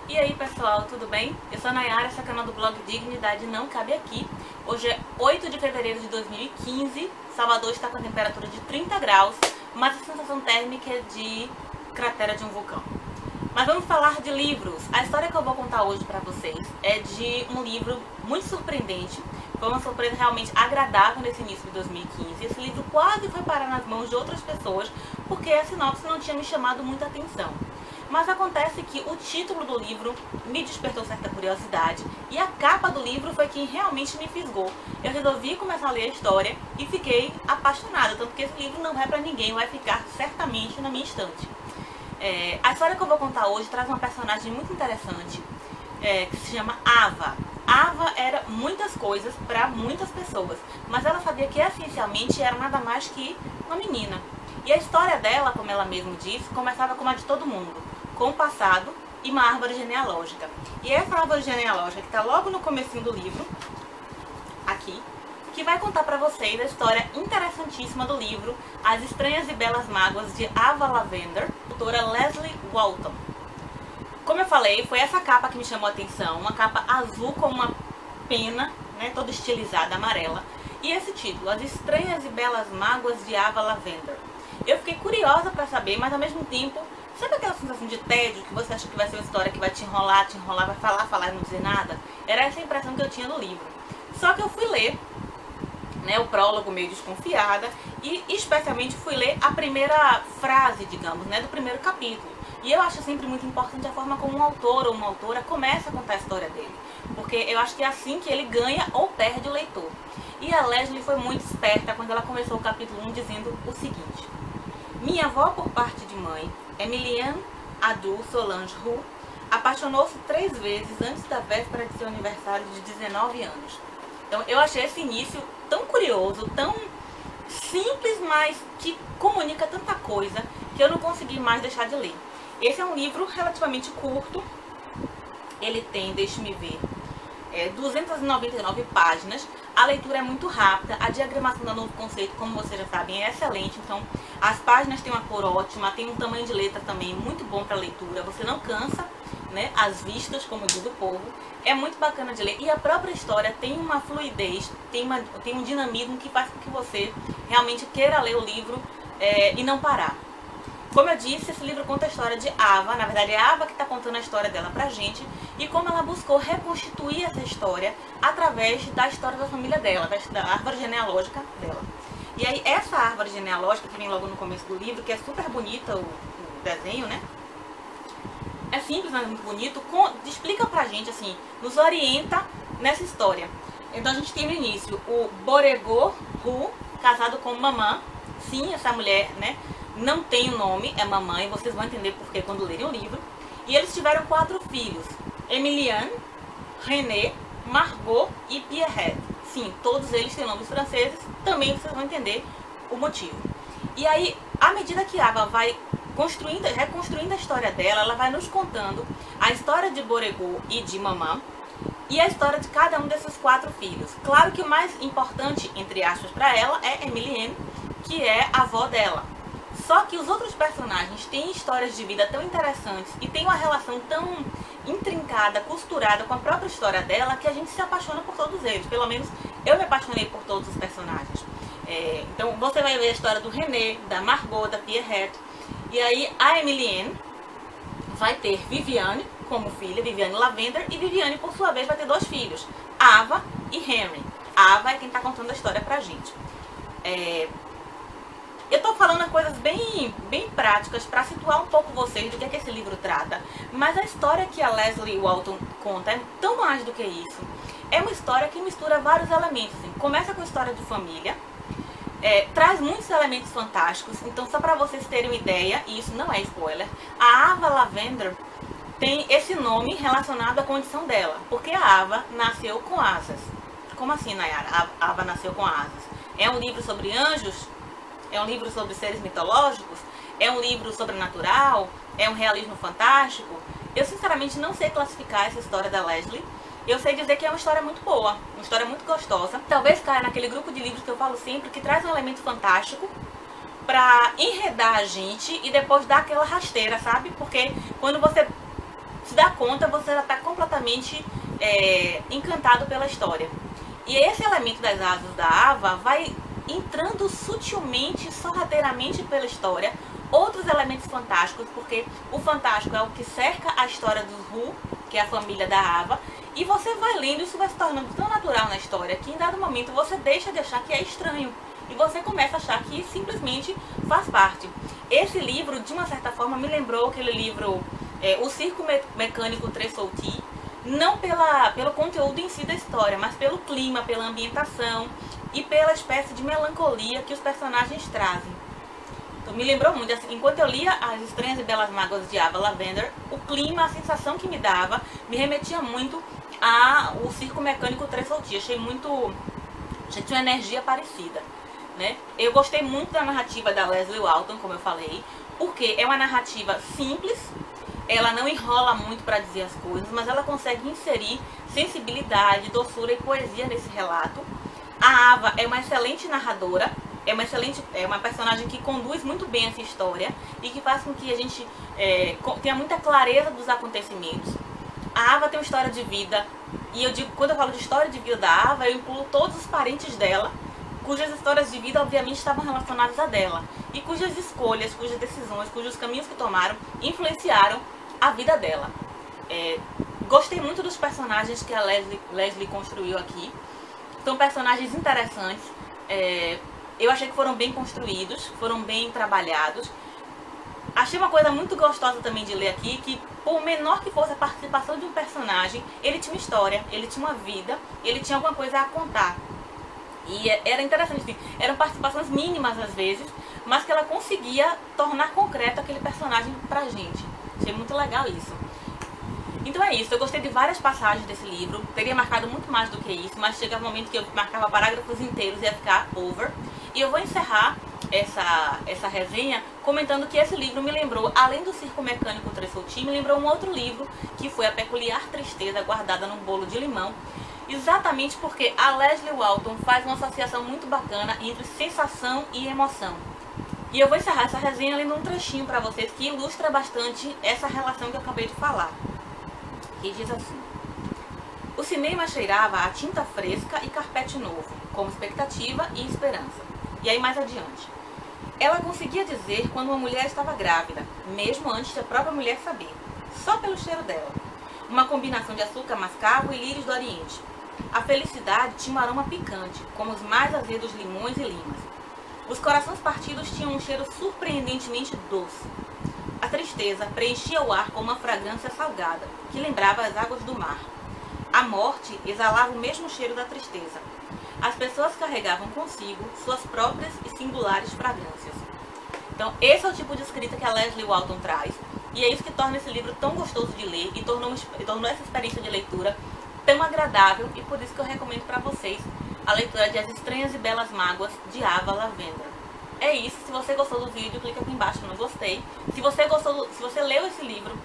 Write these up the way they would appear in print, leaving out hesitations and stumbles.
E aí pessoal, tudo bem? Eu sou a Nayara, esse é o canal do blog Dignidade Não Cabe Aqui. Hoje é 8 de fevereiro de 2015, Salvador está com a temperatura de 30 graus, mas a sensação térmica é de cratera de um vulcão. Mas vamos falar de livros. A história que eu vou contar hoje pra vocês é de um livro muito surpreendente. Foi uma surpresa realmente agradável nesse início de 2015. Esse livro quase foi parar nas mãos de outras pessoas, porque a sinopse não tinha me chamado muita atenção. Mas acontece que o título do livro me despertou certa curiosidade e a capa do livro foi quem realmente me fisgou. Eu resolvi começar a ler a história e fiquei apaixonada, tanto que esse livro não é pra ninguém, vai ficar certamente na minha estante. A história que eu vou contar hoje traz uma personagem muito interessante, que se chama Ava. Ava era muitas coisas para muitas pessoas, mas ela sabia que essencialmente era nada mais que uma menina. E a história dela, como ela mesma disse, começava como a de todo mundo, com o passado e uma árvore genealógica. E essa árvore genealógica que está logo no comecinho do livro, aqui, que vai contar para vocês a história interessantíssima do livro As Estranhas e Belas Mágoas de Ava Lavender, autora Lesley Walton. Como eu falei, foi essa capa que me chamou a atenção, uma capa azul com uma pena, né, toda estilizada, amarela. E esse título, As Estranhas e Belas Mágoas de Ava Lavender. Eu fiquei curiosa para saber, mas ao mesmo tempo, sabe aquela sensação de tédio, que você acha que vai ser uma história que vai te enrolar, vai falar e não dizer nada? Era essa a impressão que eu tinha no livro. Só que eu fui ler, né, o prólogo meio desconfiada, e especialmente fui ler a primeira frase, digamos, né, do primeiro capítulo. E eu acho sempre muito importante a forma como um autor ou uma autora começa a contar a história dele, porque eu acho que é assim que ele ganha ou perde o leitor. E a Lesley foi muito esperta quando ela começou o capítulo 1 dizendo o seguinte: minha avó por parte de mãe, Emilienne Adu Solange Roux, apaixonou-se 3 vezes antes da véspera de seu aniversário de 19 anos. Então eu achei esse início tão curioso, tão simples, mas que comunica tanta coisa, que eu não consegui mais deixar de ler. Esse é um livro relativamente curto, ele tem, deixe-me ver, 299 páginas, a leitura é muito rápida, a diagramação do novo conceito, como vocês já sabem, é excelente, então as páginas têm uma cor ótima, tem um tamanho de letra também muito bom para leitura, você não cansa, né, as vistas, como diz o povo, é muito bacana de ler, e a própria história tem uma fluidez, tem um dinamismo que faz com que você realmente queira ler o livro e não parar. Como eu disse, esse livro conta a história de Ava, na verdade é a Ava que está contando a história dela pra gente, e como ela buscou reconstituir essa história através da história da família dela, da árvore genealógica dela. E aí essa árvore genealógica, que vem logo no começo do livro, que é super bonita o desenho, né? É simples, mas muito bonito, explica pra gente, assim, nos orienta nessa história. Então a gente tem no início o Borrego Roux, casado com Mamã. Sim, essa mulher, né, não tem o nome, é mamãe, vocês vão entender porque quando lerem o livro. E eles tiveram 4 filhos, Emilienne, René, Margot e Pierrette. Sim, todos eles têm nomes franceses, também vocês vão entender o motivo. E aí, à medida que Ava vai reconstruindo a história dela, ela vai nos contando a história de Borrego e de Mamã, e a história de cada um desses 4 filhos. Claro que o mais importante, entre aspas, para ela é Emilienne, que é a avó dela. Só que os outros personagens têm histórias de vida tão interessantes e têm uma relação tão intrincada, costurada com a própria história dela, que a gente se apaixona por todos eles. Pelo menos eu me apaixonei por todos os personagens. Então você vai ver a história do René, da Margot, da Pierrette. E aí a Emilienne vai ter Viviane como filha, Viviane Lavender, e Viviane por sua vez vai ter 2 filhos, Ava e Henry. A Ava é quem está contando a história pra gente. Eu tô falando coisas bem práticas para situar um pouco vocês do que é que esse livro trata, mas a história que a Lesley Walton conta é tão mais do que isso. É uma história que mistura vários elementos, assim. Começa com história de família, traz muitos elementos fantásticos, então só para vocês terem uma ideia, e isso não é spoiler, a Ava Lavender tem esse nome relacionado à condição dela, porque a Ava nasceu com asas. Como assim, Nayara? A Ava nasceu com asas? É um livro sobre anjos? É um livro sobre seres mitológicos? É um livro sobrenatural? É um realismo fantástico? Eu sinceramente não sei classificar essa história da Lesley. Eu sei dizer que é uma história muito boa, uma história muito gostosa. Talvez caia naquele grupo de livros que eu falo sempre, que traz um elemento fantástico pra enredar a gente e depois dar aquela rasteira, sabe? Porque quando você se dá conta, você já está completamente encantado pela história. E esse elemento das asas da Ava vai entrando sutilmente, sorrateiramente pela história, outros elementos fantásticos, porque o fantástico é o que cerca a história dos Who, que é a família da Ava, e você vai lendo, isso vai se tornando tão natural na história que em dado momento você deixa de achar que é estranho e você começa a achar que simplesmente faz parte. Esse livro, de uma certa forma, me lembrou aquele livro O Circo Mecânico Tresolti, não pelo conteúdo em si da história, mas pelo clima, pela ambientação e pela espécie de melancolia que os personagens trazem. Então, me lembrou muito, assim, enquanto eu lia As Estranhas e Belas Mágoas de Ava Lavender, o clima, a sensação que me dava, me remetia muito ao Circo Mecânico Tresolti. Achei tinha uma energia parecida, né? Eu gostei muito da narrativa da Leslie Walton, como eu falei, porque é uma narrativa simples, ela não enrola muito para dizer as coisas, mas ela consegue inserir sensibilidade, doçura e poesia nesse relato. A Ava é uma excelente narradora, é uma personagem que conduz muito bem essa história e que faz com que a gente tenha muita clareza dos acontecimentos. A Ava tem uma história de vida, e eu digo, quando eu falo de história de vida da Ava, eu incluo todos os parentes dela, cujas histórias de vida obviamente estavam relacionadas a dela, e cujas escolhas, cujas decisões, cujos caminhos que tomaram influenciaram a vida dela. Gostei muito dos personagens que a Leslie construiu aqui. São personagens interessantes. Eu achei que foram bem construídos, foram bem trabalhados. Achei uma coisa muito gostosa também de ler aqui, que por menor que fosse a participação de um personagem, ele tinha uma história, ele tinha uma vida, ele tinha alguma coisa a contar. E era interessante, assim, eram participações mínimas às vezes, mas que ela conseguia tornar concreto aquele personagem pra gente. Achei muito legal isso. Então é isso, eu gostei de várias passagens desse livro, teria marcado muito mais do que isso, mas chega um momento que eu marcava parágrafos inteiros e ia ficar over. E eu vou encerrar essa resenha comentando que esse livro me lembrou, além do Circo Mecânico Tresolti, me lembrou um outro livro, que foi A Peculiar Tristeza Guardada num Bolo de Limão, exatamente porque a Leslie Walton faz uma associação muito bacana entre sensação e emoção. E eu vou encerrar essa resenha lendo um trechinho para vocês que ilustra bastante essa relação que eu acabei de falar. Que diz assim: o cinema cheirava a tinta fresca e carpete novo, como expectativa e esperança. E aí mais adiante: ela conseguia dizer quando uma mulher estava grávida, mesmo antes da própria mulher saber, só pelo cheiro dela. Uma combinação de açúcar mascavo e lírios do Oriente. A felicidade tinha um aroma picante, como os mais azedos limões e limas. Os corações partidos tinham um cheiro surpreendentemente doce. A tristeza preenchia o ar com uma fragrância salgada, que lembrava as águas do mar. A morte exalava o mesmo cheiro da tristeza. As pessoas carregavam consigo suas próprias e singulares fragrâncias. Então, esse é o tipo de escrita que a Leslie Walton traz, e é isso que torna esse livro tão gostoso de ler e tornou essa experiência de leitura tão agradável, e por isso que eu recomendo para vocês a leitura de As Estranhas e Belas Mágoas de Ava Lavender. É isso, se você gostou do vídeo, clica aqui embaixo no gostei. Se você leu esse livro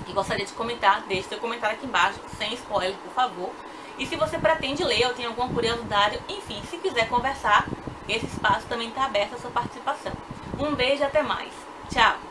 e gostaria de comentar, deixe seu comentário aqui embaixo, sem spoiler, por favor. E se você pretende ler ou tem alguma curiosidade, enfim, se quiser conversar, esse espaço também está aberto à sua participação. Um beijo e até mais. Tchau!